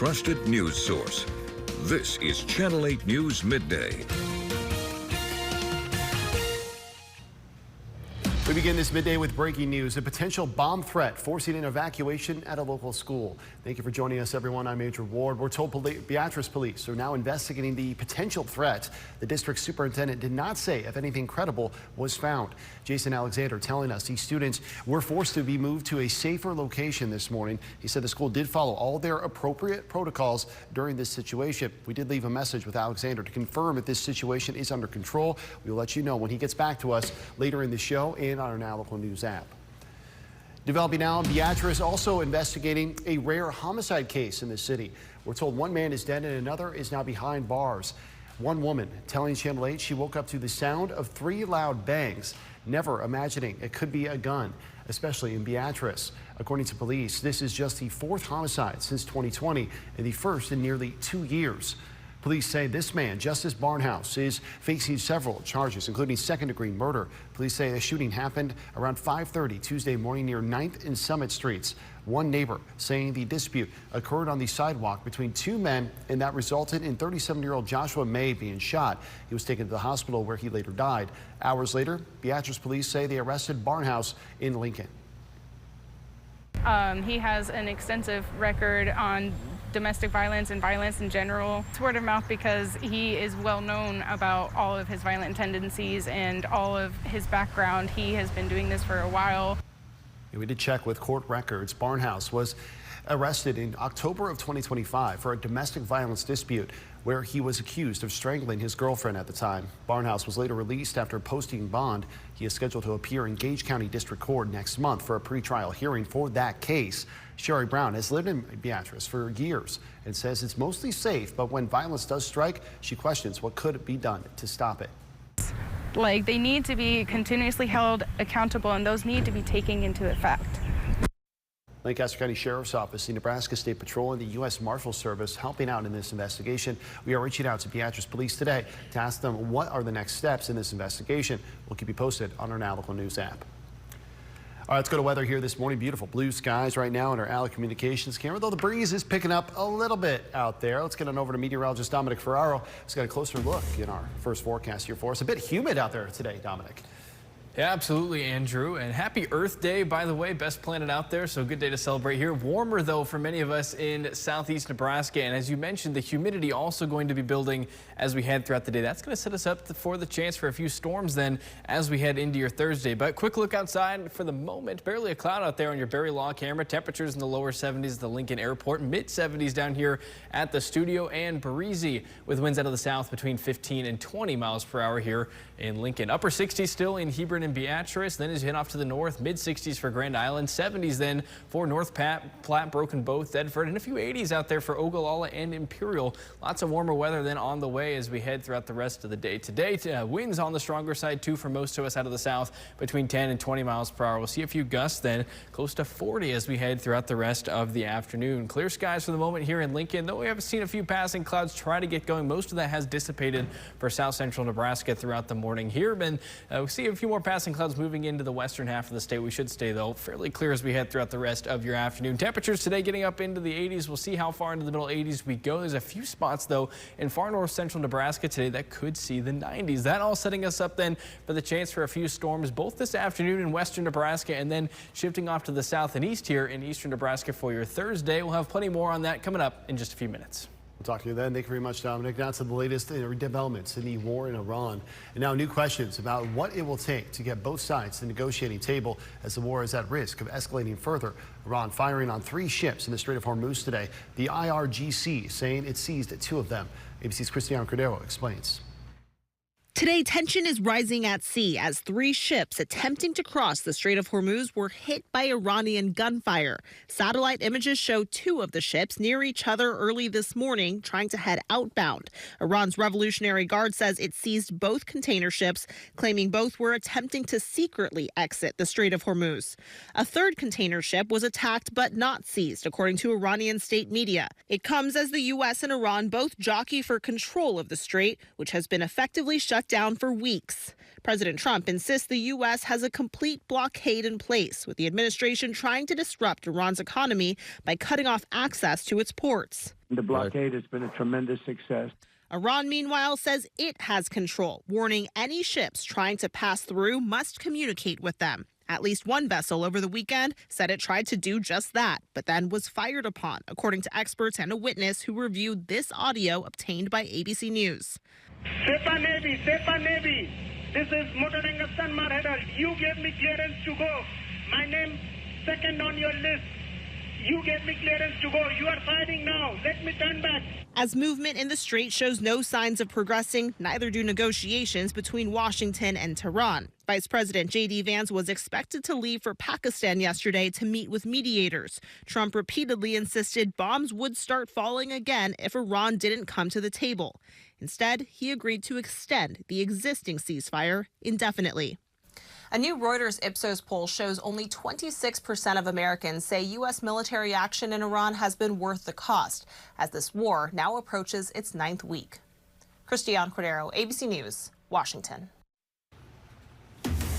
trusted news source. This is Channel 8 News Midday. We begin this midday with breaking news. A potential bomb threat forcing an evacuation at a local school. Thank you for joining us, everyone. I'm Major Ward. We're told Beatrice police are now investigating the potential threat. The district superintendent did not say if anything credible was found. Jason Alexander telling us these students were forced to be moved to a safer location this morning. He said the school did follow all their appropriate protocols during this situation. We did leave a message with Alexander to confirm if this situation is under control. We'll let you know when he gets back to us later in the show and on our Now Local News app. Developing now, Beatrice also investigating a rare homicide case in the city. We're told one man is dead and another is now behind bars. One woman telling Channel 8 she woke up to the sound of 3 loud bangs, never imagining it could be a gun, especially in Beatrice. According to police, this is just the 4th homicide since 2020 and the first in nearly 2 years. Police say this man, Justice Barnhouse, is facing several charges, including second-degree murder. Police say the shooting happened around 5:30 Tuesday morning near 9th and Summit Streets. One neighbor saying the dispute occurred on the sidewalk between 2 men, and that resulted in 37-year-old Joshua May being shot. He was taken to the hospital where he later died. Hours later, Beatrice police say they arrested Barnhouse in Lincoln. He has an extensive record on domestic violence and violence in general. It's word of mouth because he is well known about all of his violent tendencies and all of his background. He has been doing this for a while. We did check with court records. Barnhouse was arrested in October of 2025 for a domestic violence dispute where he was accused of strangling his girlfriend at the time. Barnhouse was later released after posting bond. He is scheduled to appear in Gage County District Court next month for a pretrial hearing for that case. Sherry Brown has lived in Beatrice for years and says it's mostly safe, but when violence does strike, she questions what could be done to stop it. Like, they need to be continuously held accountable, and those need to be taken into effect. Lancaster County Sheriff's Office, the Nebraska State Patrol, and the U.S. Marshal Service helping out in this investigation. We are reaching out to Beatrice police today to ask them what are the next steps in this investigation. We'll keep you posted on our Now Local News app. All right, let's go to weather here this morning. Beautiful blue skies right now in our Alec Communications camera, though the breeze is picking up a little bit out there. Let's get on over to meteorologist Dominic Ferraro. He's got a closer look in our first forecast here for us. A bit humid out there today, Dominic. Yeah, absolutely, Andrew. And happy Earth Day, by the way, best planet out there. So good day to celebrate here. Warmer, though, for many of us in southeast Nebraska. And as you mentioned, the humidity also going to be building as we head throughout the day. That's going to set us up for the chance for a few storms then as we head into your Thursday. But quick look outside for the moment. Barely a cloud out there on your Barry Law camera. Temperatures in the lower 70s at the Lincoln Airport. Mid 70s down here at the studio, and breezy with winds out of the south between 15 and 20 miles per hour here in Lincoln. Upper 60s still in Hebron and Beatrice. Then as you head off to the north, mid 60s for Grand Island, 70s then for North Platte, Broken Bow, Thedford, and a few 80s out there for Ogallala and Imperial. Lots of warmer weather then on the way as we head throughout the rest of the day. Today, winds on the stronger side too for most of us out of the south between 10 and 20 miles per hour. We'll see a few gusts then close to 40 as we head throughout the rest of the afternoon. Clear skies for the moment here in Lincoln, though we have seen a few passing clouds try to get going. Most of that has dissipated for south central Nebraska throughout the morning here. And we see a few more passing clouds moving into the western half of the state. We should stay, though, fairly clear as we head throughout the rest of your afternoon. Temperatures today getting up into the 80s. We'll see how far into the middle 80s we go. There's a few spots, though, in far north central Nebraska today that could see the 90s. That all setting us up then for the chance for a few storms both this afternoon in western Nebraska and then shifting off to the south and east here in eastern Nebraska for your Thursday. We'll have plenty more on that coming up in just a few minutes. We'll talk to you then. Thank you very much, Dominic. Now to the latest developments in the war in Iran. And now new questions about what it will take to get both sides to the negotiating table as the war is at risk of escalating further. Iran firing on 3 ships in the Strait of Hormuz today. The IRGC saying it seized 2 of them. ABC's Cristiano Cordero explains. Today, tension is rising at sea as 3 ships attempting to cross the Strait of Hormuz were hit by Iranian gunfire. Satellite images show 2 of the ships near each other early this morning, trying to head outbound. Iran's Revolutionary Guard says it seized both container ships, claiming both were attempting to secretly exit the Strait of Hormuz. A 3rd container ship was attacked but not seized, according to Iranian state media. It comes as the U.S. and Iran both jockey for control of the strait, which has been effectively shut down for weeks. President Trump insists the U.S. has a complete blockade in place, with the administration trying to disrupt Iran's economy by cutting off access to its ports. The blockade has been a tremendous success. Iran, meanwhile, says it has control, warning any ships trying to pass through must communicate with them. At least one vessel over the weekend said it tried to do just that, but then was fired upon, according to experts and a witness who reviewed this audio obtained by ABC News. Sepa Navy, this is Motorangastan Marhedal. You gave me clearance to go. My name second on your list. You gave me clearance to go. You are fighting now. Let me turn back. As movement in the strait shows no signs of progressing, neither do negotiations between Washington and Tehran. Vice President J.D. Vance was expected to leave for Pakistan yesterday to meet with mediators. Trump repeatedly insisted bombs would start falling again if Iran didn't come to the table. Instead, he agreed to extend the existing ceasefire indefinitely. A new Reuters Ipsos poll shows only 26% of Americans say U.S. military action in Iran has been worth the cost, as this war now approaches its 9th week. Christiane Cordero, ABC News, Washington.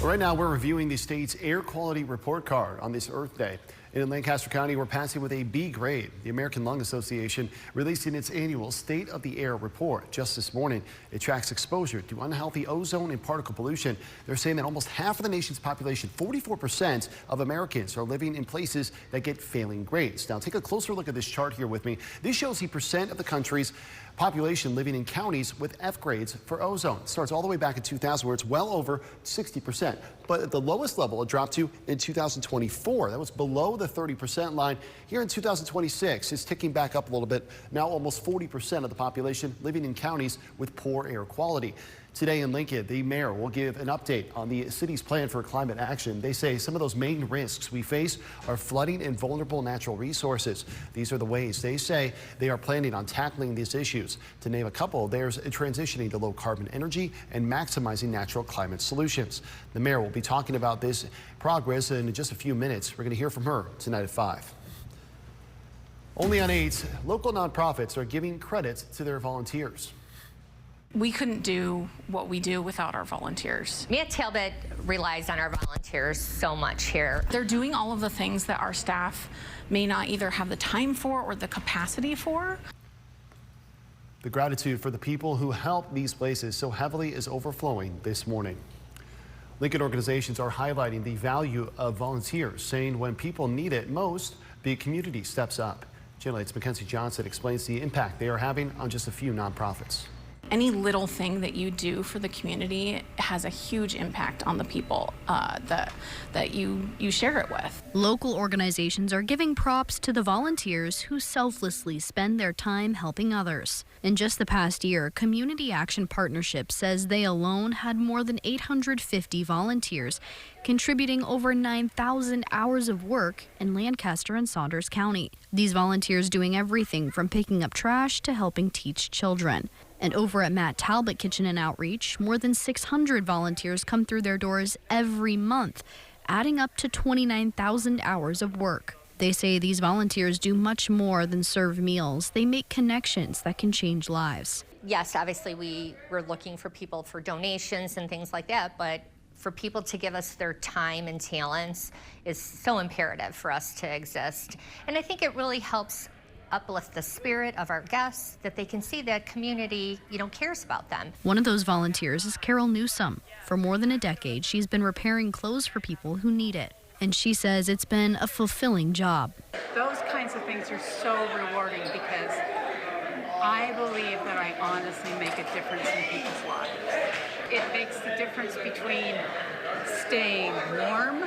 Right now, we're reviewing the state's air quality report card on this Earth Day. In Lancaster County, we're passing with a B grade. The American Lung Association releasing its annual State of the Air report just this morning. It tracks exposure to unhealthy ozone and particle pollution. They're saying that almost half of the nation's population, 44% of Americans, are living in places that get failing grades. Now, take a closer look at this chart here with me. This shows the percent of the country's population living in counties with F grades for ozone. It starts all the way back in 2000, where it's well over 60%. But at the lowest level, it dropped to in 2024. That was below the 30% line. Here in 2026, it's ticking back up a little bit. Now almost 40% of the population living in counties with poor air quality. Today in Lincoln, the mayor will give an update on the city's plan for climate action. They say some of those main risks we face are flooding and vulnerable natural resources. These are the ways they say they are planning on tackling these issues. To name a couple, there's transitioning to low carbon energy and maximizing natural climate solutions. The mayor will be talking about this progress in just a few minutes. We're going to hear from her tonight at 5. Only on 8, local nonprofits are giving credit to their volunteers. We couldn't do what we do without our volunteers. Mia Talbot relies on our volunteers so much here. They're doing all of the things that our staff may not either have the time for or the capacity for. The gratitude for the people who help these places so heavily is overflowing this morning. Lincoln organizations are highlighting the value of volunteers, saying when people need it most, the community steps up. Channel 8's Mackenzie Johnson explains the impact they are having on just a few nonprofits. Any little thing that you do for the community has a huge impact on the people that you share it with. Local organizations are giving props to the volunteers who selflessly spend their time helping others. In just the past year, Community Action Partnership says they alone had more than 850 volunteers, contributing over 9,000 hours of work in Lancaster and Saunders County. These volunteers doing everything from picking up trash to helping teach children. And over at Matt Talbot Kitchen and Outreach, more than 600 volunteers come through their doors every month, adding up to 29,000 hours of work. They say these volunteers do much more than serve meals. They make connections that can change lives. Yes, obviously we're looking for people for donations and things like that, but for people to give us their time and talents is so imperative for us to exist. And I think it really helps uplift the spirit of our guests, that they can see that community, cares about them. One of those volunteers is Carol Newsome. For more than a decade, she's been repairing clothes for people who need it. And she says it's been a fulfilling job. Those kinds of things are so rewarding because I believe that I honestly make a difference in people's lives. It makes the difference between staying warm,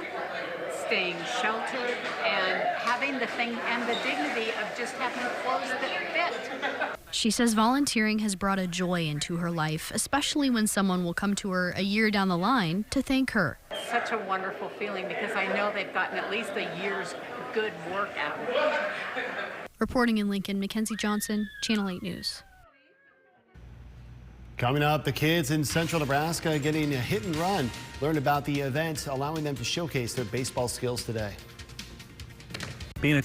staying sheltered, and having the thing and the dignity of just having clothes that fit. She says volunteering has brought a joy into her life, especially when someone will come to her a year down the line to thank her. It's such a wonderful feeling because I know they've gotten at least a year's good work out of it. Reporting in Lincoln, Mackenzie Johnson, Channel 8 News. Coming up, the kids in central Nebraska getting a hit and run. Learn about the event allowing them to showcase their baseball skills today. Being a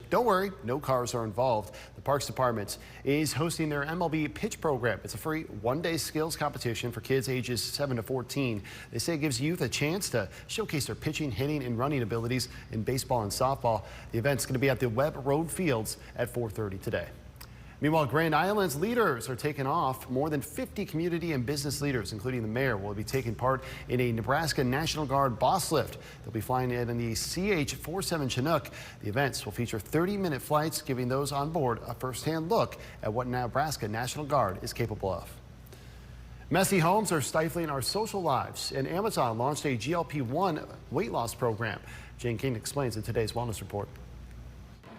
Don't worry, no cars are involved. The Parks Department is hosting their MLB pitch program. It's a free one-day skills competition for kids ages 7 to 14. They say it gives youth a chance to showcase their pitching, hitting, and running abilities in baseball and softball. The event's going to be at the Webb Road Fields at 4:30 today. Meanwhile, Grand Island's leaders are taking off. More than 50 community and business leaders, including the mayor, will be taking part in a Nebraska National Guard boss lift. They'll be flying in the CH-47 Chinook. The events will feature 30-minute flights, giving those on board a first-hand look at what Nebraska National Guard is capable of. Messy homes are stifling our social lives, and Amazon launched a GLP-1 weight loss program. Jane King explains in today's Wellness Report.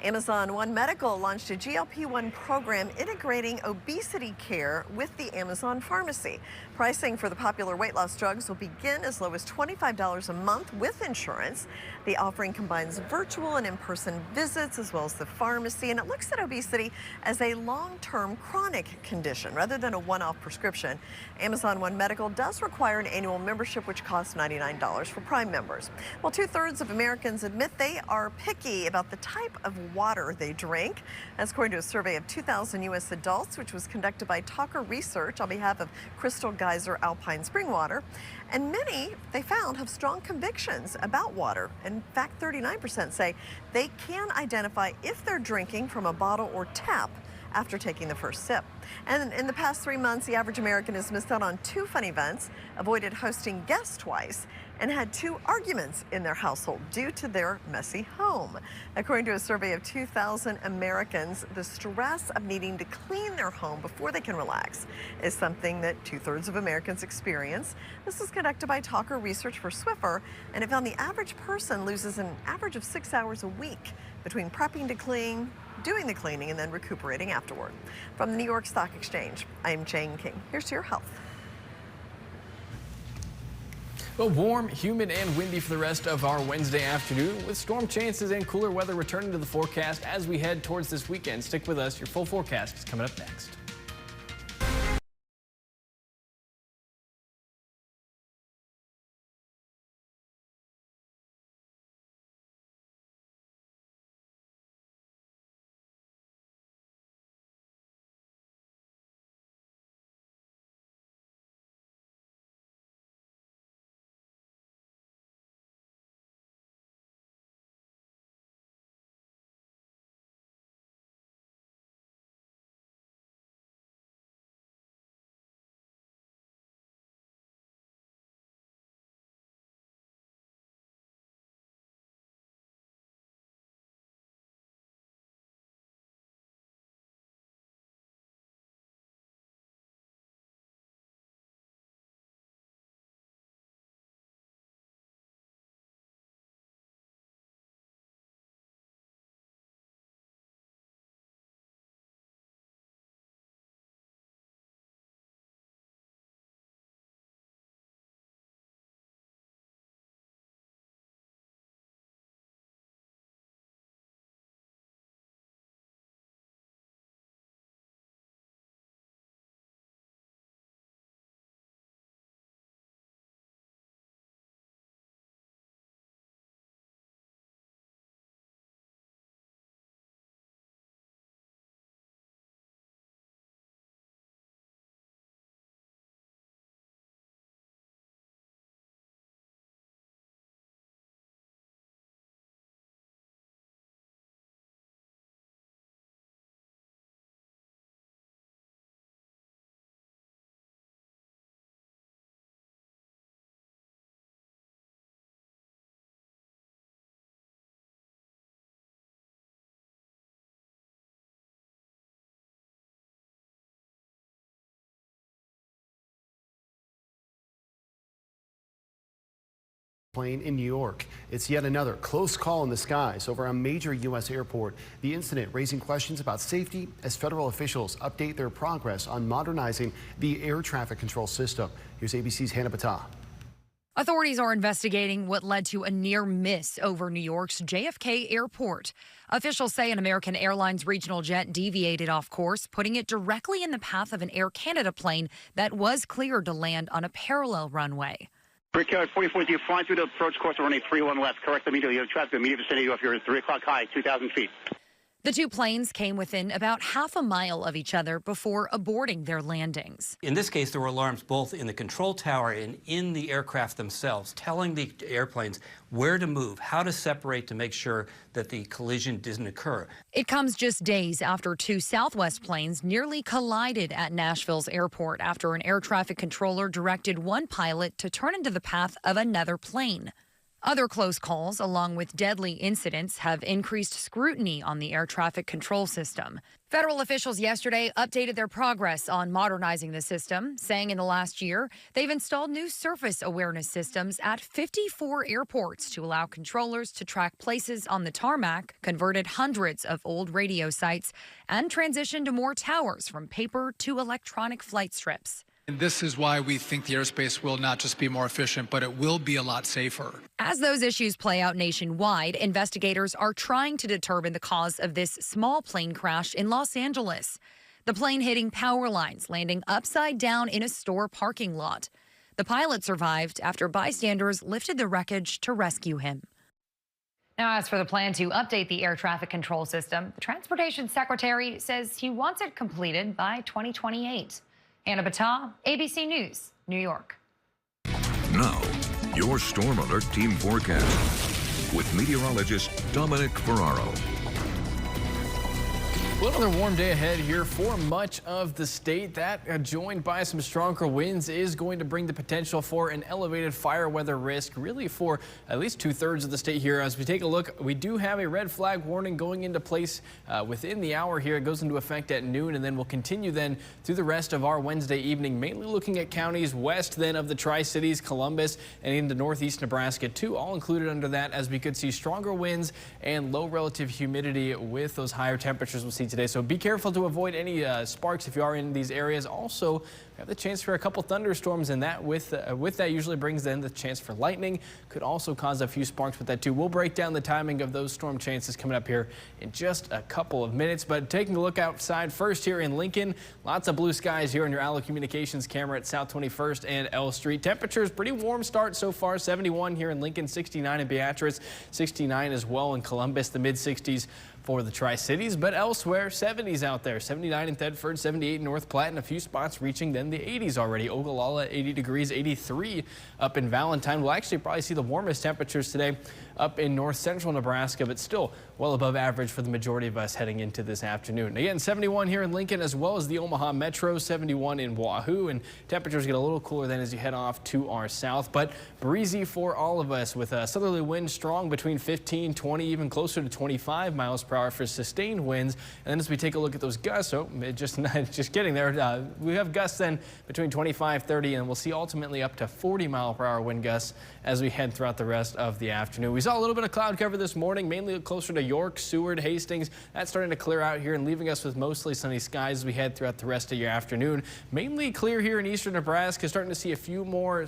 Amazon One Medical launched a GLP-1 program integrating obesity care with the Amazon pharmacy. Pricing for the popular weight loss drugs will begin as low as $25 a month with insurance. The offering combines virtual and in-person visits as well as the pharmacy, and it looks at obesity as a long-term chronic condition rather than a one-off prescription. Amazon One Medical does require an annual membership, which costs $99 for Prime members. Well, 2/3 of Americans admit they are picky about the type of water they drink. That's according to a survey of 2,000 U.S. adults, which was conducted by Talker Research on behalf of Crystal Geyser Alpine Spring Water. And many, they found, have strong convictions about water. In fact, 39% say they can identify if they're drinking from a bottle or tap after taking the first sip. And in the past 3 months, the average American has missed out on 2 fun events, avoided hosting guests twice, and had 2 arguments in their household due to their messy home. According to a survey of 2,000 Americans, the stress of needing to clean their home before they can relax is something that 2/3 of Americans experience. This was conducted by Talker Research for Swiffer, and it found the average person loses an average of 6 hours a week between prepping to clean, doing the cleaning, and then recuperating afterward. From the New York Stock Exchange, I am Jane King. Here's to your health. Well, warm, humid, and windy for the rest of our Wednesday afternoon, with storm chances and cooler weather returning to the forecast as we head towards this weekend. Stick with us. Your full forecast is coming up next. Plane in New York. It's yet another close call in the skies over a major U.S. airport. The incident raising questions about safety as federal officials update their progress on modernizing the air traffic control system. Here's ABC's Hannah Batah. Authorities are investigating what led to a near miss over New York's JFK airport. Officials say an American Airlines regional jet deviated off course, putting it directly in the path of an Air Canada plane that was cleared to land on a parallel runway. Brickyard 44, flying through the approach course running 31 left. Correct immediately. You have traffic immediate vicinity of your 3 o'clock high, 2,000 feet. The two planes came within about half a mile of each other before aborting their landings. In this case, there were alarms both in the control tower and in the aircraft themselves, telling the airplanes where to move, how to separate to make sure that the collision didn't occur. It comes just days after two Southwest planes nearly collided at Nashville's airport after an air traffic controller directed one pilot to turn into the path of another plane. Other close calls, along with deadly incidents, have increased scrutiny on the air traffic control system. Federal officials yesterday updated their progress on modernizing the system, saying in the last year they've installed new surface awareness systems at 54 airports to allow controllers to track places on the tarmac, converted hundreds of old radio sites, and transitioned to more towers from paper to electronic flight strips. And this is why we think the airspace will not just be more efficient, but it will be a lot safer. As those issues play out nationwide, investigators are trying to determine the cause of this small plane crash in Los Angeles. The plane hitting power lines, landing upside down in a store parking lot. The pilot survived after bystanders lifted the wreckage to rescue him. Now, as for the plan to update the air traffic control system, the Transportation Secretary says he wants it completed by 2028. Anna Battah, ABC News, New York. Now, your Storm Alert Team Forecast with meteorologist Dominic Ferraro. Well, another warm day ahead here for much of the state. That, joined by some stronger winds, is going to bring the potential for an elevated fire weather risk, really for at least 2/3 of the state here. As we take a look, we do have a red flag warning going into place within the hour here. It goes into effect at noon, and then we'll continue then through the rest of our Wednesday evening, mainly looking at counties west then of the Tri-Cities, Columbus, and into northeast Nebraska too, all included under that, as we could see stronger winds and low relative humidity with those higher temperatures we'll see today. So be careful to avoid any sparks if you are in these areas. Also, we have the chance for a couple thunderstorms, and that with that usually brings then the chance for lightning. Could also cause a few sparks with that too. We'll break down the timing of those storm chances coming up here in just a couple of minutes. But taking a look outside first here in Lincoln, lots of blue skies here on your Allo Communications camera at South 21st and L Street. Temperatures pretty warm start so far. 71 here in Lincoln, 69 in Beatrice, 69 as well in Columbus, the mid-60s for the Tri-Cities, but elsewhere 70s out there. 79 in Thedford, 78 in North Platte, and a few spots reaching then the 80s already. Ogallala 80 degrees, 83 up in Valentine. We'll actually probably see the warmest temperatures today up in north central Nebraska, but still well above average for the majority of us heading into this afternoon. Again, 71 here in Lincoln as well as the Omaha Metro, 71 in Wahoo, and temperatures get a little cooler then as you head off to our south, but breezy for all of us with a southerly wind strong between 15, 20, even closer to 25 miles per hour for sustained winds. And then as we take a look at those gusts, just getting there, we have gusts then between 25, 30, and we'll see ultimately up to 40 mile per hour wind gusts as we head throughout the rest of the afternoon. We saw a little bit of cloud cover this morning, mainly closer to York, Seward, Hastings. That's starting to clear out here and leaving us with mostly sunny skies as we head throughout the rest of your afternoon. Mainly clear here in eastern Nebraska, starting to see a few more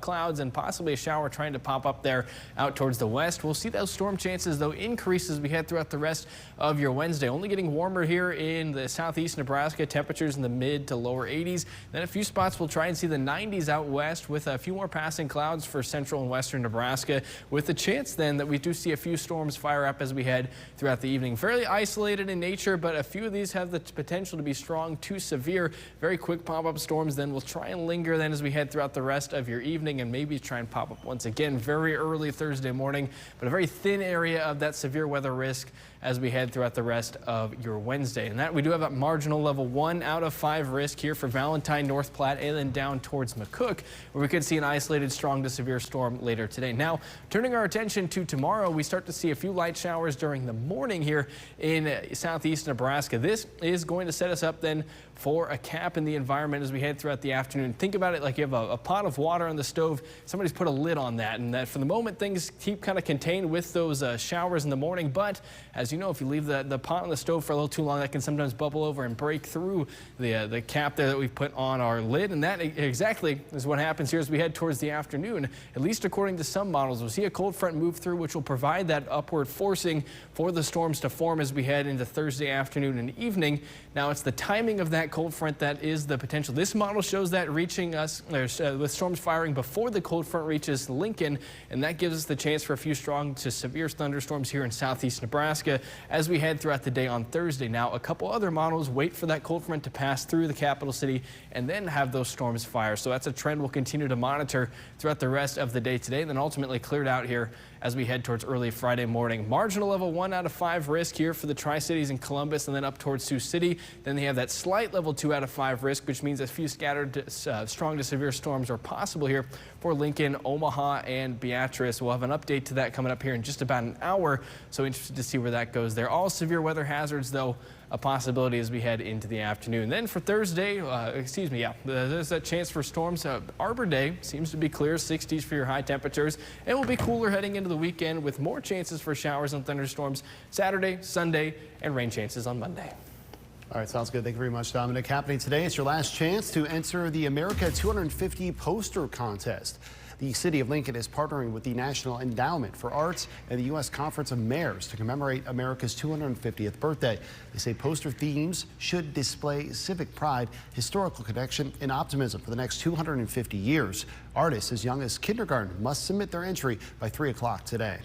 clouds and possibly a shower trying to pop up there out towards the west. We'll see those storm chances, though, increase as we head throughout the rest of your Wednesday. Only getting warmer here in the southeast Nebraska, temperatures in the mid to lower 80s. Then a few spots we'll try and see the 90s out west with a few more passing clouds for central and western Nebraska, with the chance then that we do see a few storms fire up as we head throughout the evening. Fairly isolated in nature, but a few of these have the potential to be strong to severe. Very quick pop-up storms then will try and linger then as we head throughout the rest of your evening and maybe try and pop up once again very early Thursday morning, but a very thin area of that severe weather risk as we head throughout the rest of your Wednesday. And that we do have a marginal level 1 out of 5 risk here for Valentine, North Platte, and then down towards McCook, where we could see an isolated strong to severe storm later today. Now, turning our attention to tomorrow, we start to see a few light showers during the morning here in southeast Nebraska. This is going to set us up then for a cap in the environment as we head throughout the afternoon. Think about it like you have a pot of water on the stove. Somebody's put a lid on that, and that for the moment things keep kind of contained with those showers in the morning. But as you know, if you leave the pot on the stove for a little too long, that can sometimes bubble over and break through the cap there that we've put on our lid. And that exactly is what happens here as we head towards the afternoon. At least according to some models, we'll see a cold front move through, which will provide that upward forcing for the storms to form as we head into Thursday afternoon and evening. Now, it's the timing of that cold front that is the potential. This model shows that reaching us with storms firing before the cold front reaches Lincoln, and that gives us the chance for a few strong to severe thunderstorms here in southeast Nebraska. as we head throughout the day on Thursday. Now, a couple other models wait for that cold front to pass through the capital city and then have those storms fire. So that's a trend we'll continue to monitor throughout the rest of the day today, and then ultimately cleared out here as we head towards early Friday morning. Marginal level 1 out of 5 risk here for the Tri-Cities and Columbus, and then up towards Sioux City. Then they have that slight level 2 out of 5 risk, which means a few scattered strong to severe storms are possible here for Lincoln, Omaha, and Beatrice. We'll have an update to that coming up here in just about an hour, so interested to see where that goes there. All severe weather hazards, though, a possibility as we head into the afternoon. Then for Thursday, there's that chance for storms. Arbor Day seems to be clear, 60s for your high temperatures. It will be cooler heading into the weekend with more chances for showers and thunderstorms Saturday, Sunday, and rain chances on Monday. All right, sounds good. Thank you very much, Dominic. Happening today, it's your last chance to enter the America 250 poster contest. The city of Lincoln is partnering with the National Endowment for Arts and the U.S. Conference of Mayors to commemorate America's 250th birthday. They say poster themes should display civic pride, historical connection, and optimism for the next 250 years. Artists as young as kindergarten must submit their entry by 3 o'clock today.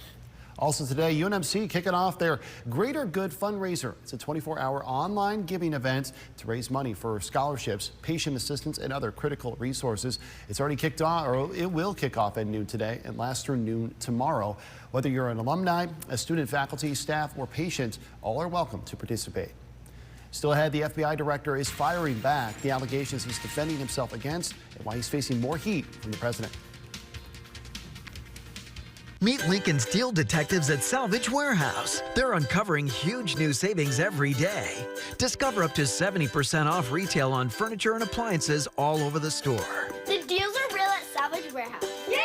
Also today, UNMC kicking off their Greater Good fundraiser. It's a 24-hour online giving event to raise money for scholarships, patient assistance, and other critical resources. It's already kicked off, or it will kick off at noon today and last through noon tomorrow. Whether you're an alumni, a student, faculty, staff, or patient, all are welcome to participate. Still ahead, the FBI director is firing back the allegations he's defending himself against and why he's facing more heat from the president. Meet Lincoln's deal detectives at Salvage Warehouse. They're uncovering huge new savings every day. Discover up to 70% off retail on furniture and appliances all over the store. The deals are real at Salvage Warehouse. Yeah!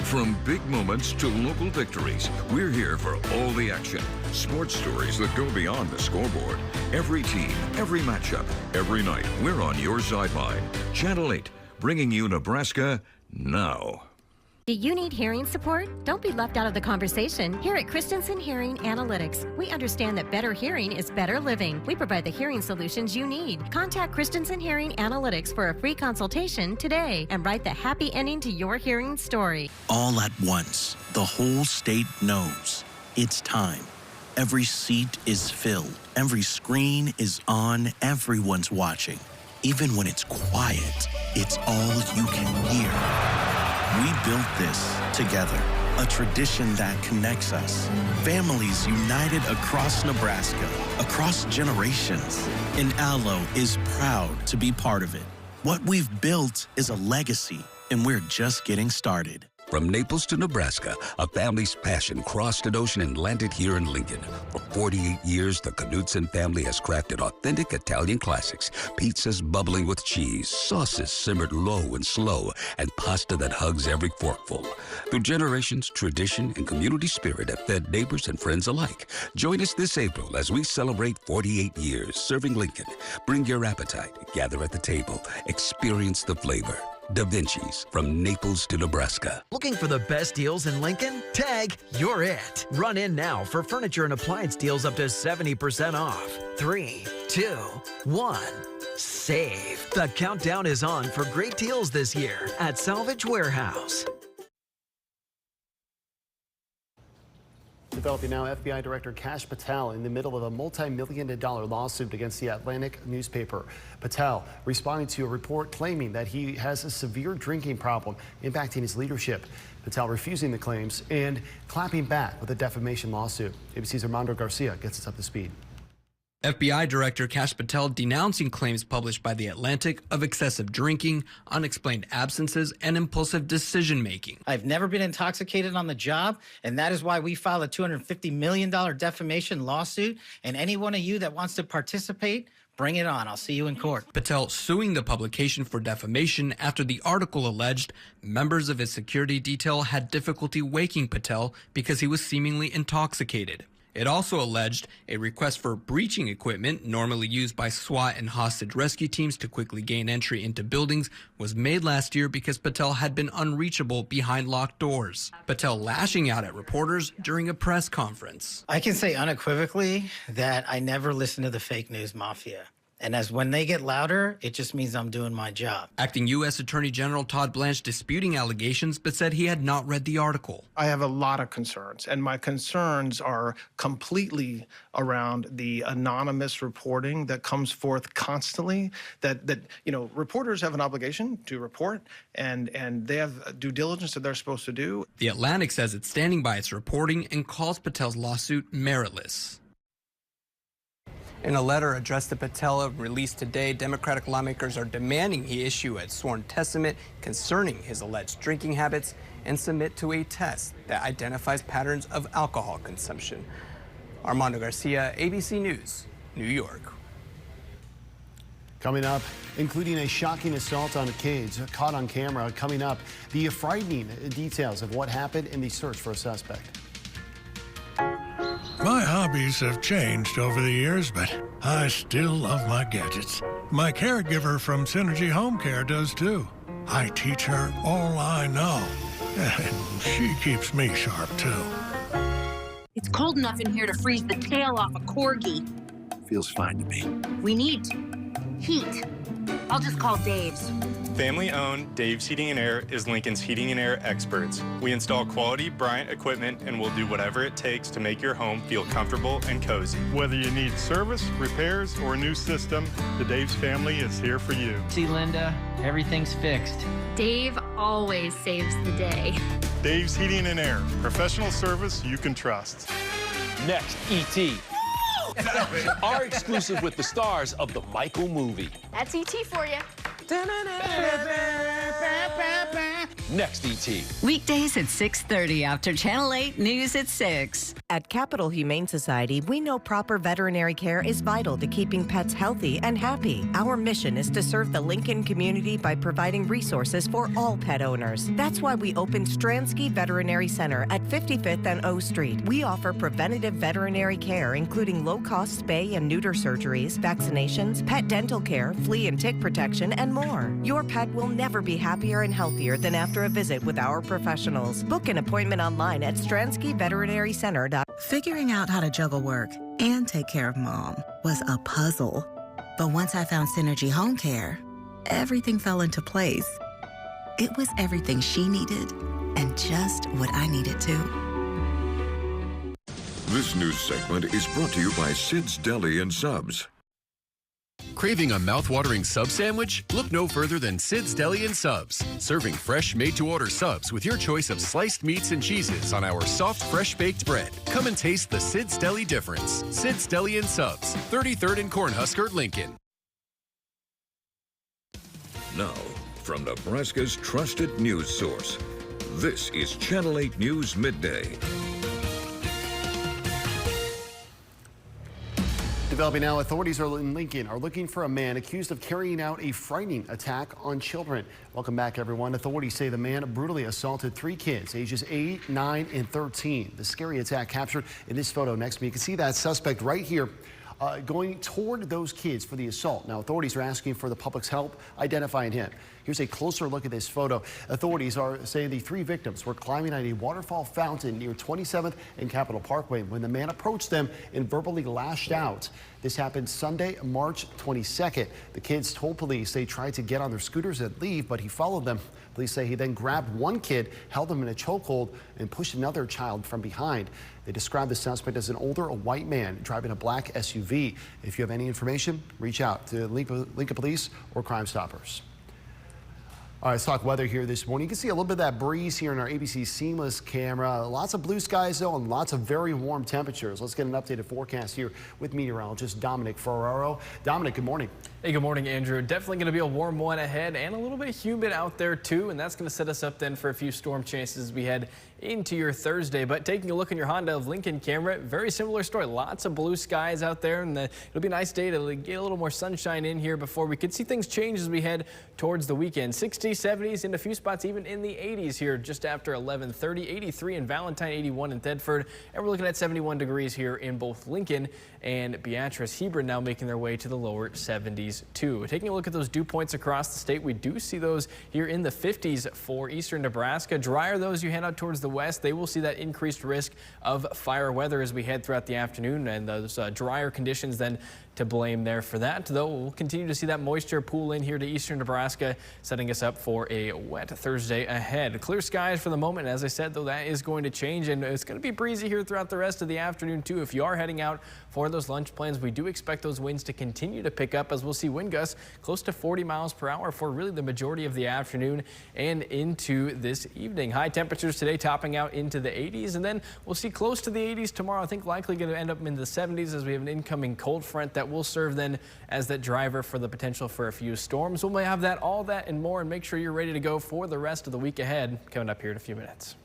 From big moments to local victories, we're here for all the action. Sports stories that go beyond the scoreboard. Every team, every matchup, every night, we're on your sideline. Channel 8, bringing you Nebraska now. Do you need hearing support? Don't be left out of the conversation. Here at Christensen Hearing Analytics, we understand that better hearing is better living. We provide the hearing solutions you need. Contact Christensen Hearing Analytics for a free consultation today and write the happy ending to your hearing story. All at once, the whole state knows it's time. Every seat is filled. Every screen is on. Everyone's watching. Even when it's quiet, it's all you can hear. We built this together, a tradition that connects us. Families united across Nebraska, across generations. And Allo is proud to be part of it. What we've built is a legacy, and we're just getting started. From Naples to Nebraska, a family's passion crossed an ocean and landed here in Lincoln. For 48 years, the Knudsen family has crafted authentic Italian classics. Pizzas bubbling with cheese, sauces simmered low and slow, and pasta that hugs every forkful. Through generations, tradition, and community spirit have fed neighbors and friends alike. Join us this April as we celebrate 48 years serving Lincoln. Bring your appetite, gather at the table, experience the flavor. Da Vinci's, from Naples to Nebraska. Looking for the best deals in Lincoln? Tag, you're it. Run in now for furniture and appliance deals up to 70% off. 3, 2, 1. Save. The countdown is on for great deals this year at Salvage Warehouse. Developing now, FBI Director Kash Patel in the middle of a multi-million-dollar lawsuit against the Atlantic newspaper. Patel responding to a report claiming that he has a severe drinking problem impacting his leadership. Patel refusing the claims and clapping back with a defamation lawsuit. ABC's Armando Garcia gets us up to speed. FBI Director Kash Patel denouncing claims published by The Atlantic of excessive drinking, unexplained absences, and impulsive decision-making. I've never been intoxicated on the job, and that is why we filed a $250 million defamation lawsuit. And any one of you that wants to participate, bring it on. I'll see you in court. Patel suing the publication for defamation after the article alleged members of his security detail had difficulty waking Patel because he was seemingly intoxicated. It also alleged a request for breaching equipment normally used by SWAT and hostage rescue teams to quickly gain entry into buildings was made last year because Patel had been unreachable behind locked doors. Patel lashing out at reporters during a press conference. I can say unequivocally that I never listened to the fake news mafia. And as when they get louder, it just means I'm doing my job. Acting U.S. Attorney General Todd Blanche disputing allegations, but said he had not read the article. I have a lot of concerns, and my concerns are completely around the anonymous reporting that comes forth constantly. That reporters have an obligation to report, and they have due diligence that they're supposed to do. The Atlantic says it's standing by its reporting and calls Patel's lawsuit meritless. In a letter addressed to Patel released today, Democratic lawmakers are demanding he issue a sworn testament concerning his alleged drinking habits and submit to a test that identifies patterns of alcohol consumption. Armando Garcia, ABC News, New York. Coming up, including a shocking assault on kids caught on camera. Coming up, the frightening details of what happened in the search for a suspect. My hobbies have changed over the years, but I still love my gadgets. My caregiver from Synergy Home Care does too. I teach her all I know, and she keeps me sharp too. It's cold enough in here to freeze the tail off a corgi. Feels fine to me. We need heat. I'll just call Dave's. Family-owned Dave's Heating and Air is Lincoln's heating and air experts. We install quality Bryant equipment and will do whatever it takes to make your home feel comfortable and cozy. Whether you need service, repairs, or a new system, the Dave's family is here for you. See, Linda, everything's fixed. Dave always saves the day. Dave's Heating and Air, professional service you can trust. Next, E.T. Our exclusive with the stars of the Michael movie. That's E.T. for you. Next, E.T. Weekdays at 6:30 after Channel 8 News at 6. At Capital Humane Society, we know proper veterinary care is vital to keeping pets healthy and happy. Our mission is to serve the Lincoln community by providing resources for all pet owners. That's why we opened Stransky Veterinary Center at 55th and O Street. We offer preventative veterinary care, including low-cost spay and neuter surgeries, vaccinations, pet dental care, flea and tick protection, and more. Your pet will never be happier and healthier than after a visit with our professionals. Book an appointment online at StranskyVeterinaryCenter.com. Figuring out how to juggle work and take care of Mom was a puzzle. But once I found Synergy Home Care, everything fell into place. It was everything she needed and just what I needed too. This news segment is brought to you by Sid's Deli and Subs. Craving a mouth-watering sub sandwich? Look no further than Sid's Deli and Subs. Serving fresh, made-to-order subs with your choice of sliced meats and cheeses on our soft, fresh-baked bread. Come and taste the Sid's Deli difference. Sid's Deli and Subs, 33rd and Cornhusker, Lincoln. Now, from Nebraska's trusted news source, this is Channel 8 News Midday. Developing now, authorities in Lincoln are looking for a man accused of carrying out a frightening attack on children. Welcome back, everyone. Authorities say the man brutally assaulted 3 kids, ages 8, 9, and 13. The scary attack captured in this photo next to me. You can see that suspect right here going toward those kids for the assault. Now, authorities are asking for the public's help identifying him. Here's a closer look at this photo. Authorities are saying the 3 victims were climbing at a waterfall fountain near 27th and Capitol Parkway when the man approached them and verbally lashed out. This happened Sunday, March 22nd. The kids told police they tried to get on their scooters and leave, but he followed them. Police say he then grabbed one kid, held him in a chokehold, and pushed another child from behind. They described the suspect as an older white man driving a black SUV. If you have any information, reach out to Lincoln Police or Crime Stoppers. All right, let's talk weather here this morning. You can see a little bit of that breeze here in our ABC Seamless camera. Lots of blue skies, though, and lots of very warm temperatures. Let's get an updated forecast here with meteorologist Dominic Ferraro. Dominic, good morning. Hey, good morning, Andrew. Definitely going to be a warm one ahead and a little bit humid out there, too, and that's going to set us up then for a few storm chances as we head into your Thursday. But taking a look in your Honda of Lincoln camera, very similar story. Lots of blue skies out there, and it'll be a nice day to get a little more sunshine in here before we could see things change as we head towards the weekend. 16 60s, 70s, and a few spots even in the 80s here just after 11:30. 83 in Valentine, 81 in Thedford, and we're looking at 71 degrees here in both Lincoln and Beatrice. Hebron now making their way to the lower 70s too. Taking a look at those dew points across the state, we do see those here in the 50s for eastern Nebraska. Drier though as you head out towards the west, they will see that increased risk of fire weather as we head throughout the afternoon, and those drier conditions then to blame there for that. Though we'll continue to see that moisture pool in here to eastern Nebraska, setting us up for a wet Thursday ahead. Clear skies for the moment. As I said, though, that is going to change, and it's going to be breezy here throughout the rest of the afternoon too. If you are heading out for those lunch plans, we do expect those winds to continue to pick up as we'll see wind gusts close to 40 miles per hour for really the majority of the afternoon and into this evening. High temperatures today topping out into the 80s, and then we'll see close to the 80s tomorrow. I think likely going to end up in the 70s as we have an incoming cold front that will serve then as that driver for the potential for a few storms. We'll have that, all that and more, and make sure you're ready to go for the rest of the week ahead coming up here in a few minutes.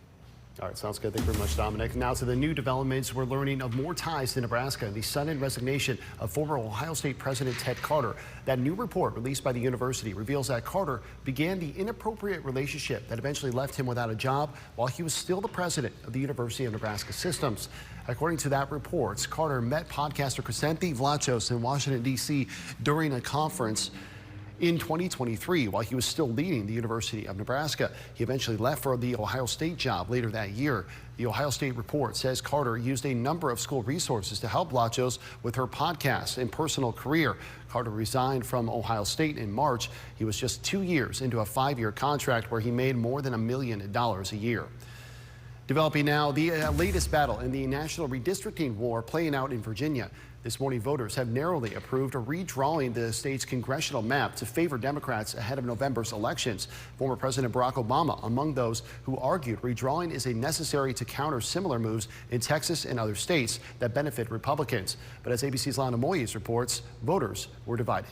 All right, sounds good. Thank you very much, Dominic. Now to the new developments. We're learning of more ties to Nebraska and the sudden resignation of former Ohio State President Ted Carter. That new report released by the university reveals that Carter began the inappropriate relationship that eventually left him without a job while he was still the president of the University of Nebraska Systems. According to that report, Carter met podcaster Crescenti Vlachos in Washington, D.C. during a conference in 2023 while he was still leading the University of Nebraska. He eventually left for the Ohio State job later that year. The Ohio State report says Carter used a number of school resources to help Vlachos with her podcast and personal career. Carter resigned from Ohio State in March. He was just 2 years into a 5-year contract where he made more than $1 million a year. Developing now, the latest battle in the national redistricting war playing out in Virginia. This morning, voters have narrowly approved redrawing the state's congressional map to favor Democrats ahead of November's elections. Former President Barack Obama among those who argued redrawing is necessary to counter similar moves in Texas and other states that benefit Republicans. But as ABC's Lana Moyes reports, voters were divided.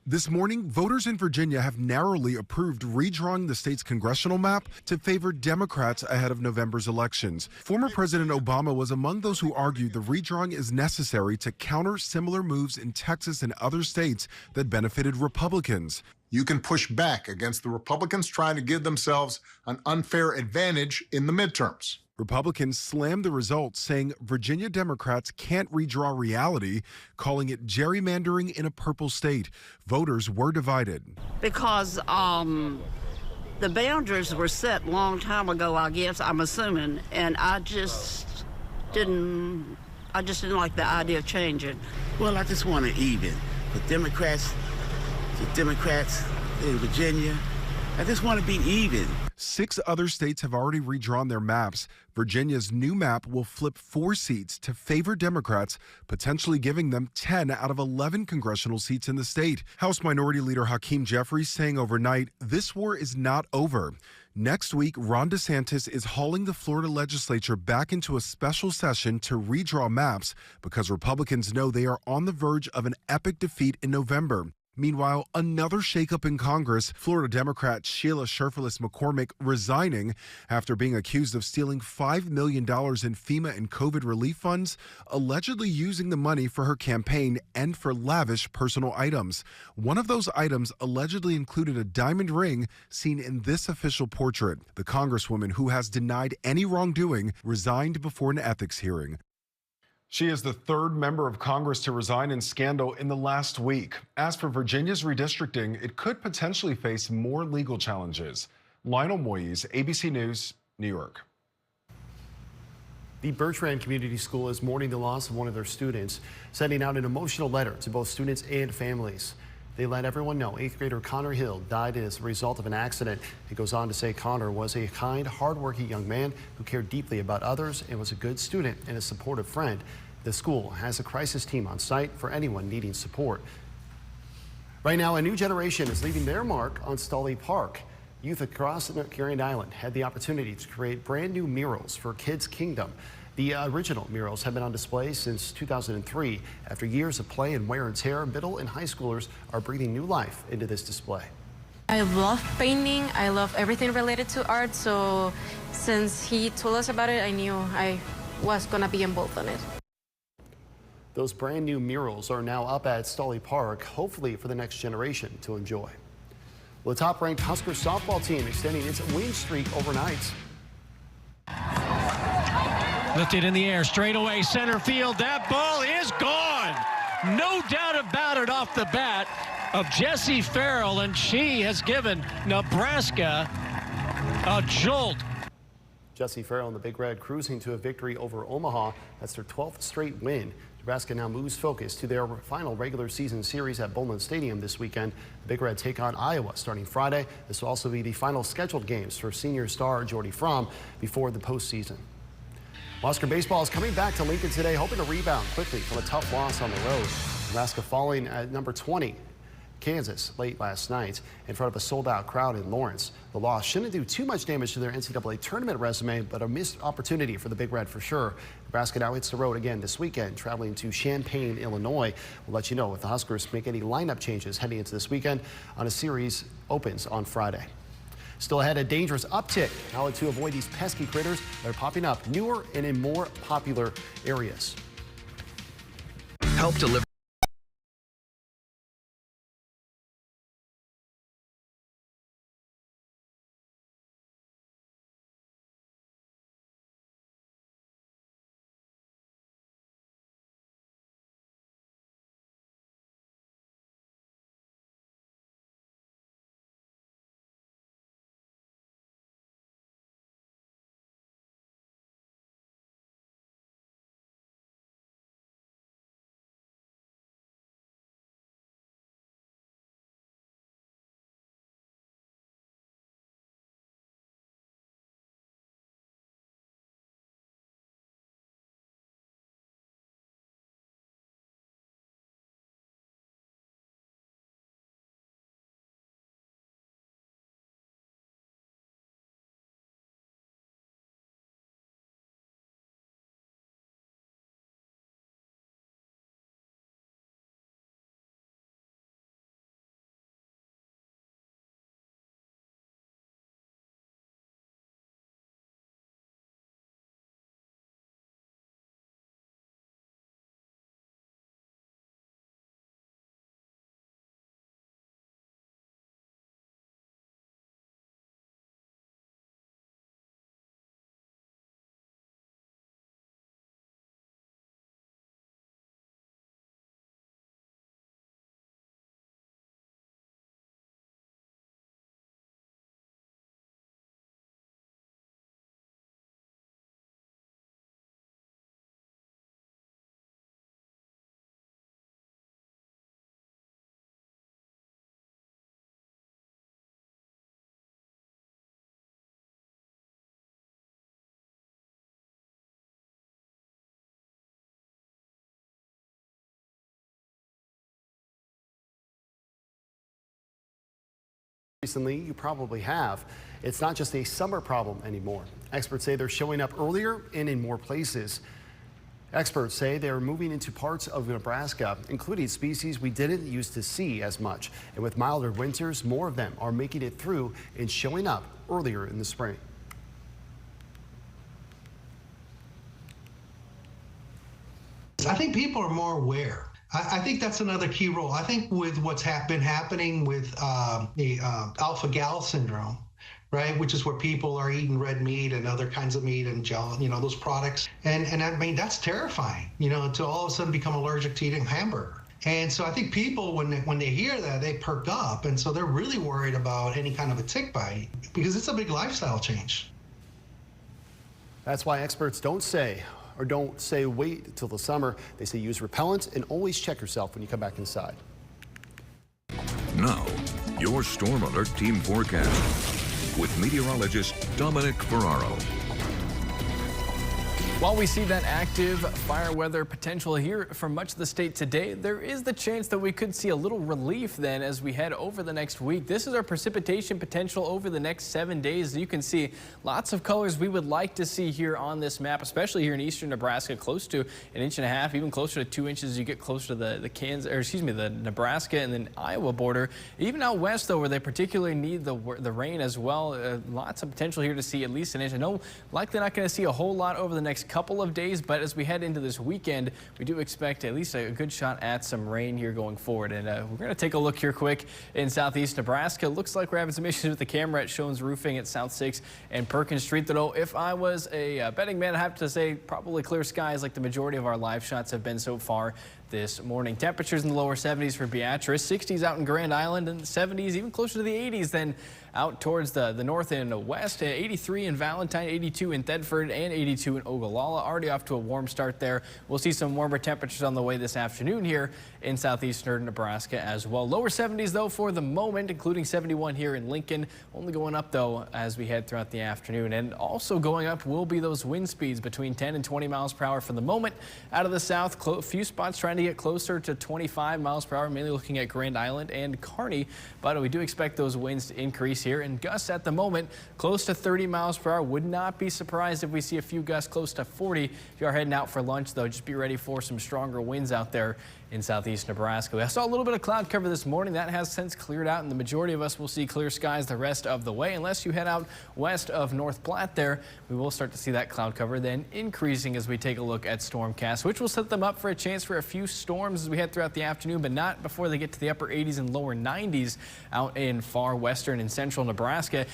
This morning, voters in Virginia have narrowly approved redrawing the state's congressional map to favor Democrats ahead of November's elections. Former President Obama was among those who argued the redrawing is necessary to counter similar moves in Texas and other states that benefited Republicans. You can push back against the Republicans trying to give themselves an unfair advantage in the midterms. Republicans slammed the results, saying Virginia Democrats can't redraw reality, calling it gerrymandering in a purple state. Voters were divided. Because the boundaries were set a long time ago, I guess, I'm assuming, and I just didn't like the idea of changing. Well, I just want to even. The Democrats in Virginia, I just want to be even. 6 other states have already redrawn their maps. Virginia's new map will flip 4 seats to favor Democrats, potentially giving them 10 out of 11 congressional seats in the state. House Minority Leader Hakeem Jeffries saying overnight, this war is not over. Next week, Ron DeSantis is hauling the Florida legislature back into a special session to redraw maps because Republicans know they are on the verge of an epic defeat in November. Meanwhile, another shakeup in Congress, Florida Democrat Sheila Sherfilis McCormick resigning after being accused of stealing $5 million in FEMA and COVID relief funds, allegedly using the money for her campaign and for lavish personal items. One of those items allegedly included a diamond ring seen in this official portrait. The Congresswoman, who has denied any wrongdoing, resigned before an ethics hearing. She is the 3rd member of Congress to resign in scandal in the last week. As for Virginia's redistricting, it could potentially face more legal challenges. Lionel Moyes, ABC News, New York. The Bertrand Community School is mourning the loss of one of their students, sending out an emotional letter to both students and families. They let everyone know 8th grader Connor Hill died as a result of an accident. It goes on to say Connor was a kind, hardworking young man who cared deeply about others and was a good student and a supportive friend. The school has a crisis team on site for anyone needing support. Right now, a new generation is leaving their mark on Stolly Park. Youth across Grand Island had the opportunity to create brand new murals for Kids Kingdom. The original murals have been on display since 2003. After years of play and wear and tear, middle and high schoolers are breathing new life into this display. I love painting. I love everything related to art. So since he told us about it, I knew I was going to be involved in it. Those brand new murals are now up at Stolly Park, hopefully for the next generation to enjoy. Well, the top-ranked Husker softball team extending its win streak overnight. Lifted in the air, straight away, center field. That ball is gone. No doubt about it off the bat of Jessie Farrell, and she has given Nebraska a jolt. Jessie Farrell and the Big Red cruising to a victory over Omaha. That's their 12th straight win. Nebraska now moves focus to their final regular season series at Bowman Stadium this weekend. The Big Red take on Iowa starting Friday. This will also be the final scheduled games for senior star Jordy Fromm before the postseason. Husker baseball is coming back to Lincoln today, hoping to rebound quickly from a tough loss on the road. Nebraska falling at number 20. Kansas late last night in front of a sold-out crowd in Lawrence. The loss shouldn't do too much damage to their NCAA tournament resume, but a missed opportunity for the Big Red for sure. Nebraska now hits the road again this weekend, traveling to Champaign, Illinois. We'll let you know if the Huskers make any lineup changes heading into this weekend on a series opens on Friday. Still ahead, a dangerous uptick. How to avoid these pesky critters that are popping up newer and in more popular areas. Help deliver. Recently, you probably have. It's not just a summer problem anymore. Experts say they're showing up earlier and in more places. Experts say they're moving into parts of Nebraska, including species we didn't used to see as much. And with milder winters, more of them are making it through and showing up earlier in the spring. I think people are more aware. I think that's another key role. I think with what's been happening with the alpha-gal syndrome, right, which is where people are eating red meat and other kinds of meat and gelatin, you know, those products. And I mean, that's terrifying, you know, to all of a sudden become allergic to eating hamburger. And so I think people, when they hear that, they perk up. And so they're really worried about any kind of a tick bite because it's a big lifestyle change. That's why experts don't say wait till the summer. They say use repellent and always check yourself when you come back inside. Now, your Storm Alert Team Forecast with meteorologist Dominic Ferraro. While we see that active fire weather potential here for much of the state today, there is the chance that we could see a little relief then as we head over the next week. This is our precipitation potential over the next 7 days. You can see lots of colors we would like to see here on this map, especially here in eastern Nebraska, close to 1.5 inches, even closer to 2 inches. You get closer to the Nebraska and then Iowa border. Even out west, though, where they particularly need the rain as well, lots of potential here to see at least 1 inch. I know likely not going to see a whole lot over the next couple of days, but as we head into this weekend, we do expect at least a good shot at some rain here going forward. And we're going to take a look here quick in southeast Nebraska. Looks like we're having some issues with the camera at Shones Roofing at South 6 and Perkins Street. Though if I was a betting man, I have to say probably clear skies like the majority of our live shots have been so far this morning. Temperatures in the lower 70s for Beatrice, 60s out in Grand Island, and 70s even closer to the 80s than out towards the north and west. 83 in Valentine, 82 in Thedford, and 82 in Ogallala. Already off to a warm start there. We'll see some warmer temperatures on the way this afternoon here in southeastern Nebraska as well. Lower 70s though for the moment, including 71 here in Lincoln. Only going up though as we head throughout the afternoon. And also going up will be those wind speeds between 10 and 20 miles per hour for the moment. Out of the south, a few spots trying to get closer to 25 miles per hour, mainly looking at Grand Island and Kearney. But we do expect those winds to increase here, and gusts at the moment close to 30 miles per hour. Would not be surprised if we see a few gusts close to 40. If you are heading out for lunch though, just be ready for some stronger winds out there in southeast Nebraska. I saw a little bit of cloud cover this morning. That has since cleared out, and the majority of us will see clear skies the rest of the way. Unless you head out west of North Platte there, we will start to see that cloud cover then increasing as we take a look at Stormcast, which will set them up for a chance for a few storms as we head throughout the afternoon, but not before they get to the upper 80s and lower 90s out in far western and central Nebraska.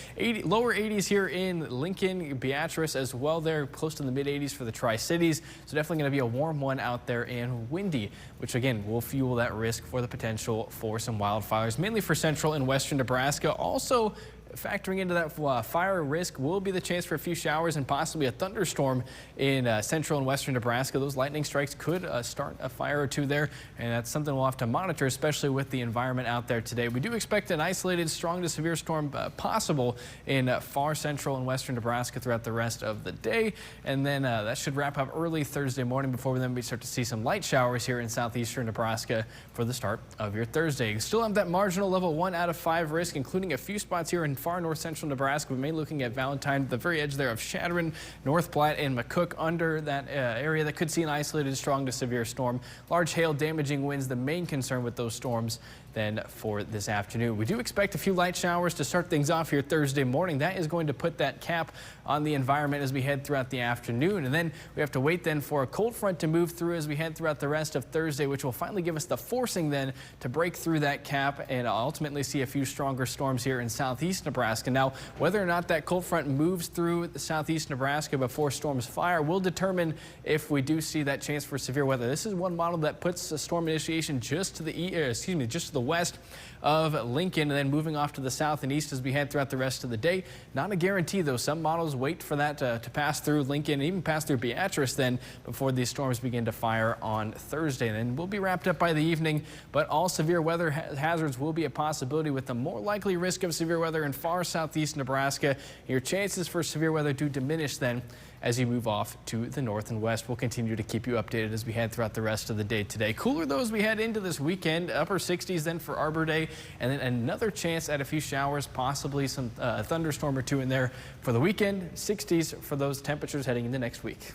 Lower 80s here in Lincoln, Beatrice as well there, close to the mid 80s for the Tri-Cities. So definitely going to be a warm one out there and windy, which again will fuel that risk for the potential for some wildfires, mainly for central and western Nebraska. Also factoring into that fire risk will be the chance for a few showers and possibly a thunderstorm in central and western Nebraska. Those lightning strikes could start a fire or two there, and that's something we'll have to monitor, especially with the environment out there today. We do expect an isolated strong to severe storm possible in far central and western Nebraska throughout the rest of the day, and then that should wrap up early Thursday morning before we start to see some light showers here in southeastern Nebraska for the start of your Thursday. You still have that marginal level 1 out of 5 risk, including a few spots here in far north central Nebraska. We may be looking at Valentine, the very edge there of Shadron, North Platte, and McCook under that area that could see an isolated strong to severe storm. Large hail damaging winds, the main concern with those storms then for this afternoon. We do expect a few light showers to start things off here Thursday morning. That is going to put that cap on the environment as we head throughout the afternoon. And then we have to wait then for a cold front to move through as we head throughout the rest of Thursday, which will finally give us the forcing then to break through that cap and ultimately see a few stronger storms here in southeast Nebraska. Now, whether or not that cold front moves through southeast Nebraska before storms fire will determine if we do see that chance for severe weather. This is one model that puts a storm initiation just to the west of Lincoln, and then moving off to the south and east as we head throughout the rest of the day. Not a guarantee though. Some models wait for that to pass through Lincoln and even pass through Beatrice then before these storms begin to fire on Thursday. And then we'll be wrapped up by the evening, but all severe weather hazards will be a possibility, with the more likely risk of severe weather in far southeast Nebraska. Your chances for severe weather do diminish then as you move off to the north and west. We'll continue to keep you updated as we head throughout the rest of the day today. Cooler though as we head into this weekend, upper 60s then for Arbor Day, and then another chance at a few showers, possibly some thunderstorm or two in there for the weekend. 60s for those temperatures heading into next week.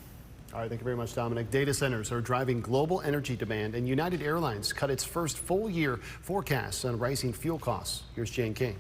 All right, thank you very much, Dominic. Data centers are driving global energy demand, and United Airlines cut its first full year forecast on rising fuel costs. Here's Jane King.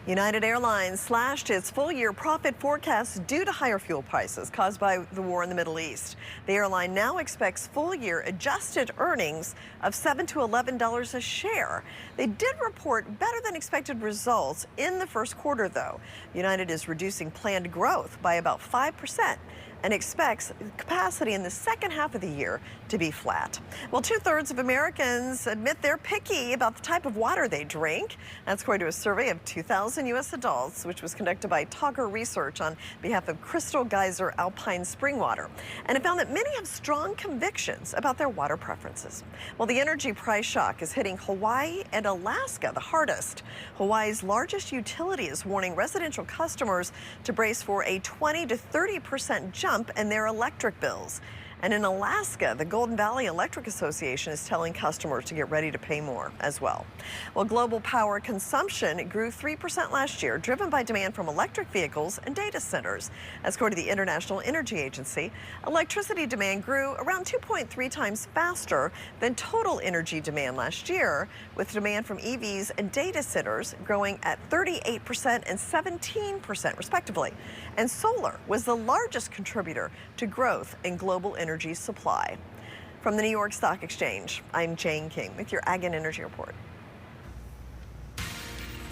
United Airlines slashed its full-year profit forecast due to higher fuel prices caused by the war in the Middle East. The airline now expects full-year adjusted earnings of $7 to $11 a share. They did report better than expected results in the first quarter, though. United is reducing planned growth by about 5% and expects capacity in the second half of the year to be flat. Well, 2/3 of Americans admit they're picky about the type of water they drink. That's according to a survey of 2,000 U.S. adults, which was conducted by Togger Research on behalf of Crystal Geyser Alpine Spring Water. And it found that many have strong convictions about their water preferences. Well, the energy price shock is hitting Hawaii and Alaska the hardest. Hawaii's largest utility is warning residential customers to brace for a 20 to 30% jump in their electric bills. And in Alaska, the Golden Valley Electric Association is telling customers to get ready to pay more as well. Well, global power consumption grew 3% last year, driven by demand from electric vehicles and data centers. As according to the International Energy Agency, electricity demand grew around 2.3 times faster than total energy demand last year, with demand from EVs and data centers growing at 38% and 17% respectively. And solar was the largest contributor to growth in global energy supply. From the New York Stock Exchange, I'm Jane King with your Ag and Energy Report.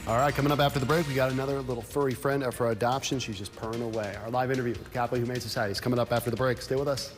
All right, coming up after the break, we got another little furry friend up for adoption. She's just purring away. Our live interview with the Capital Humane Society is coming up after the break. Stay with us.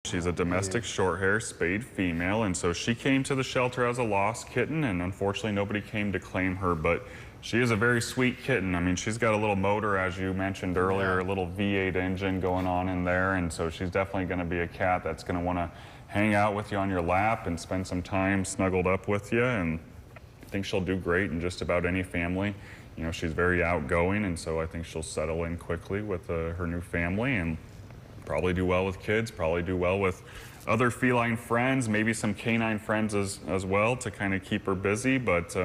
She's a domestic short-hair spayed female, and so she came to the shelter as a lost kitten, and unfortunately nobody came to claim her, but she is a very sweet kitten. I mean, she's got a little motor, as you mentioned earlier, a little V8 engine going on in there, and so she's definitely going to be a cat that's going to want to hang out with you on your lap and spend some time snuggled up with you, and I think she'll do great in just about any family. You know, she's very outgoing, and so I think she'll settle in quickly with her new family and probably do well with kids, probably do well with other feline friends, maybe some canine friends as well to kind of keep her busy. But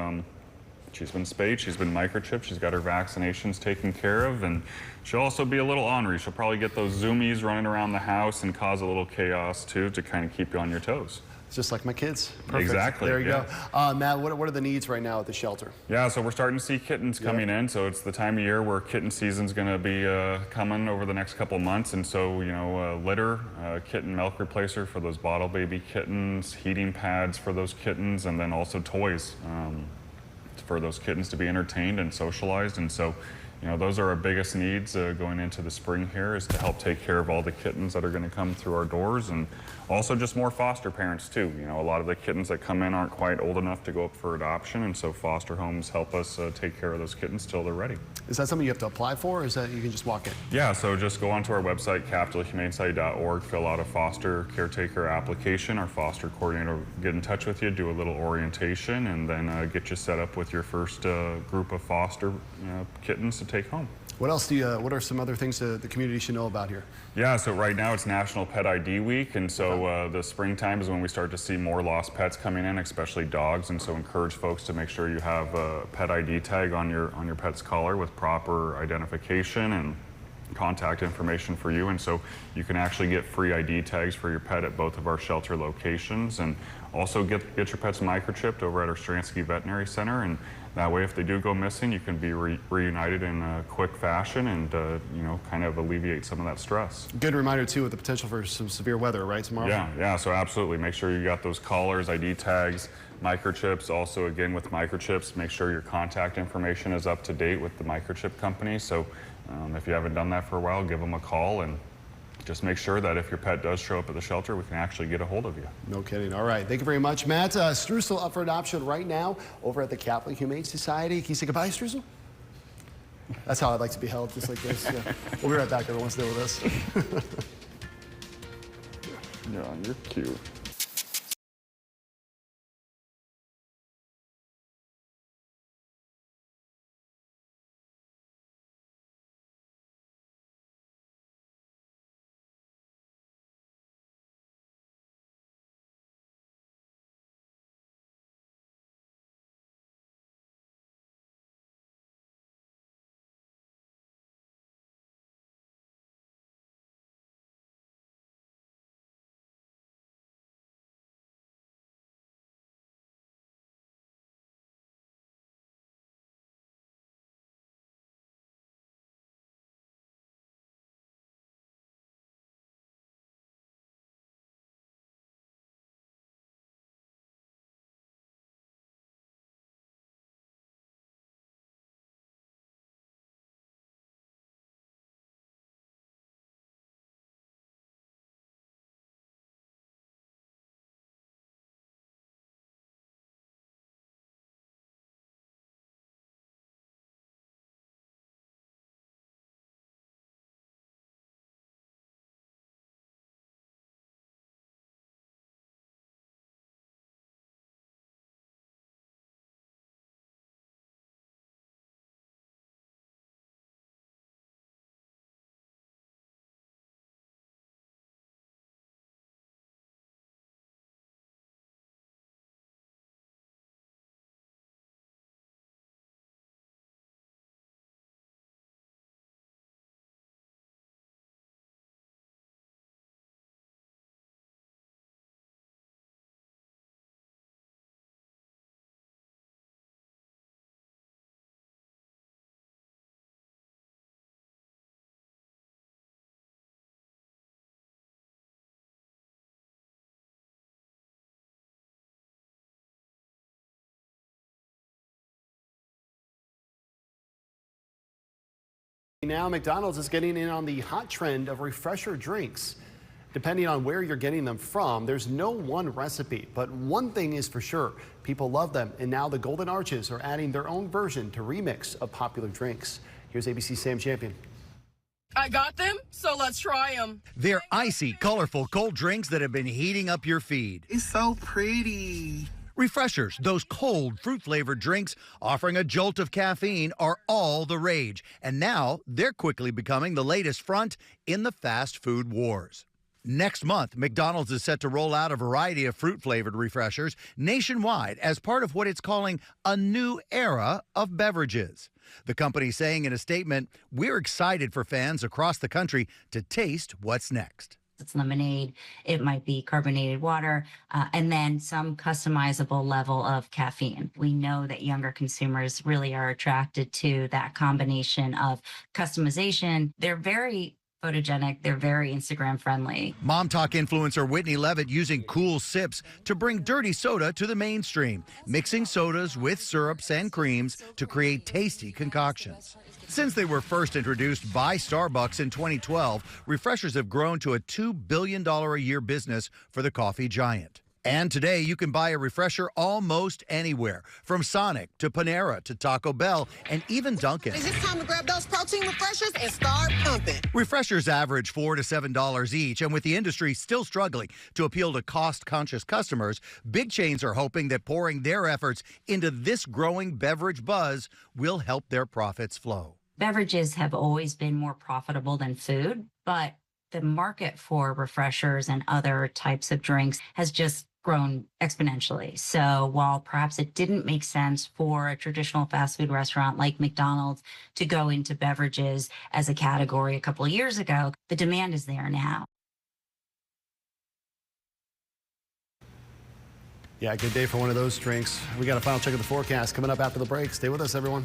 she's been spayed, she's been microchipped, she's got her vaccinations taken care of, and she'll also be a little ornery. She'll probably get those zoomies running around the house and cause a little chaos too to kind of keep you on your toes. Just like my kids. Perfect. Exactly. There you go. Matt, what are the needs right now at the shelter? Yeah, so we're starting to see kittens coming in. So it's the time of year where kitten season's going to be coming over the next couple months. And so, you know, litter, kitten milk replacer for those bottle baby kittens, heating pads for those kittens, and then also toys for those kittens to be entertained and socialized. And so, you know, those are our biggest needs going into the spring here, is to help take care of all the kittens that are going to come through our doors, and also just more foster parents too. You know, a lot of the kittens that come in aren't quite old enough to go up for adoption, and so foster homes help us take care of those kittens till they're ready. Is that something you have to apply for, or is that you can just walk in? Yeah, so just go onto our website, capitalhumanesociety.org, fill out a foster caretaker application. Our foster coordinator will get in touch with you, do a little orientation, and then get you set up with your first group of foster kittens to take home. What else do you, what are some other things the community should know about here? Yeah, so right now it's National Pet ID Week, and so the springtime is when we start to see more lost pets coming in, especially dogs, and so encourage folks to make sure you have a pet ID tag on your pet's collar with proper identification, and contact information for you, and so you can actually get free ID tags for your pet at both of our shelter locations, and also get your pets microchipped over at our Stransky Veterinary Center, and that way if they do go missing, you can be reunited in a quick fashion and you know, kind of alleviate some of that stress. Good reminder too with the potential for some severe weather, right, tomorrow? Yeah, so absolutely make sure you got those collars, ID tags, microchips. Also, again, with microchips, make sure your contact information is up to date with the microchip company. So if you haven't done that for a while, give them a call and just make sure that if your pet does show up at the shelter, we can actually get a hold of you. No kidding. All right. Thank you very much, Matt. Streusel up for adoption right now over at the Catholic Humane Society. Can you say goodbye, Streusel? That's how I'd like to be held, just like this. Yeah. We'll be right back. Everyone stay with us. Yeah, you're cute. Now, McDonald's is getting in on the hot trend of refresher drinks. Depending on where you're getting them from, there's no one recipe, but one thing is for sure, people love them, and now the Golden Arches are adding their own version to remix of popular drinks. Here's ABC's Sam Champion. I got them, so let's try them. They're icy, colorful cold drinks that have been heating up your feed. It's so pretty. Refreshers, those cold fruit-flavored drinks offering a jolt of caffeine, are all the rage. And now they're quickly becoming the latest front in the fast food wars. Next month, McDonald's is set to roll out a variety of fruit-flavored refreshers nationwide as part of what it's calling a new era of beverages. The company saying in a statement, "We're excited for fans across the country to taste what's next." It's lemonade, it might be carbonated water, and then some customizable level of caffeine. We know that younger consumers really are attracted to that combination of customization. They're very photogenic, they're very Instagram friendly. Mom Talk influencer Whitney Levitt using cool sips to bring dirty soda to the mainstream, mixing sodas with syrups and creams to create tasty concoctions. Since they were first introduced by Starbucks in 2012, refreshers have grown to a $2 billion a year business for the coffee giant. And today you can buy a refresher almost anywhere, from Sonic to Panera to Taco Bell and even Dunkin'. Is it time to grab those protein refreshers and start pumping? Refreshers average $4 to $7 each, and with the industry still struggling to appeal to cost-conscious customers, big chains are hoping that pouring their efforts into this growing beverage buzz will help their profits flow. Beverages have always been more profitable than food, but the market for refreshers and other types of drinks has just grown exponentially. So while perhaps it didn't make sense for a traditional fast food restaurant like McDonald's to go into beverages as a category a couple of years ago, the demand is there now. Yeah, good day for one of those drinks. We got a final check of the forecast coming up after the break. Stay with us, everyone.